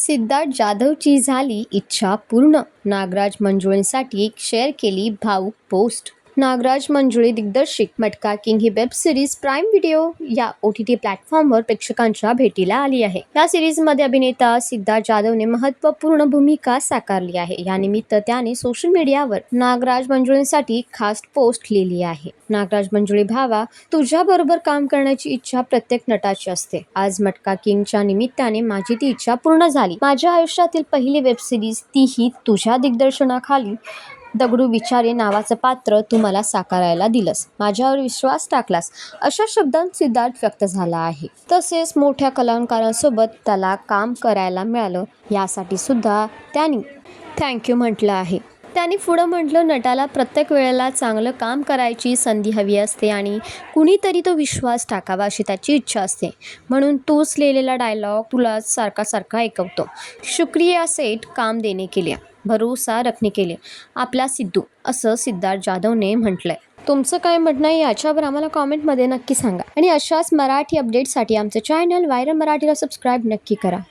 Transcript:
सिद्धार्थ जाधवची झाली इच्छा पूर्ण. नागराज मंजुळेंसाठी शेअर केली भावूक पोस्ट. नागराज मंजुळे दिग्दर्शित मटका किंग ही वेब सिरीज प्राईम व्हिडिओ या OTT प्लॅटफॉर्मवर प्रेक्षकांच्या भेटीला आली आहे. या सिरीजमध्ये अभिनेता सिद्धार्थ जाधवने महत्त्वपूर्ण भूमिका साकारली आहे. यानिमित्त त्याने सोशल मीडियावर नागराज मंजुळेंसाठी खास पोस्ट लिहिली आहे. नागराज मंजुळे भावा, तुझ्याबरोबर काम करण्याची इच्छा प्रत्येक नटाची असते. आज मटका किंगच्या निमित्ताने माझी ती इच्छा पूर्ण झाली. माझ्या आयुष्यातील पहिली वेब सिरीज, तीही तुझ्या दिग्दर्शनाखाली. दगडू विचारे नावाचं पात्र तू मला साकारायला दिलंस, माझ्यावर विश्वास टाकलास, अशा शब्दांत सिद्धार्थ व्यक्त झाला आहे. तसेच मोठ्या कलाकारांसोबत त्याला काम करायला मिळालं यासाठी सुद्धा त्यांनी थँक्यू म्हटलं आहे. त्यांनी पुढं म्हटलं, नटाला प्रत्येक वेळेला चांगलं काम करायची संधी हवी असते आणि कुणीतरी तो विश्वास टाकावा अशी त्याची इच्छा असते. म्हणून तूच लिहिलेला डायलॉग तुला सारखा सारखा ऐकवतो. शुक्रिया सेठ, काम देने के लिए, भरोसा रखने के लिए, आपला सिद्धू, असं सिद्धार्थ जाधवने म्हटलंय. तुमचं काय म्हणणं आहे याच्यावर आम्हाला कॉमेंटमध्ये नक्की सांगा आणि अशाच मराठी अपडेट्ससाठी आमचं चॅनल व्हायरल मराठीला सबस्क्राईब नक्की करा.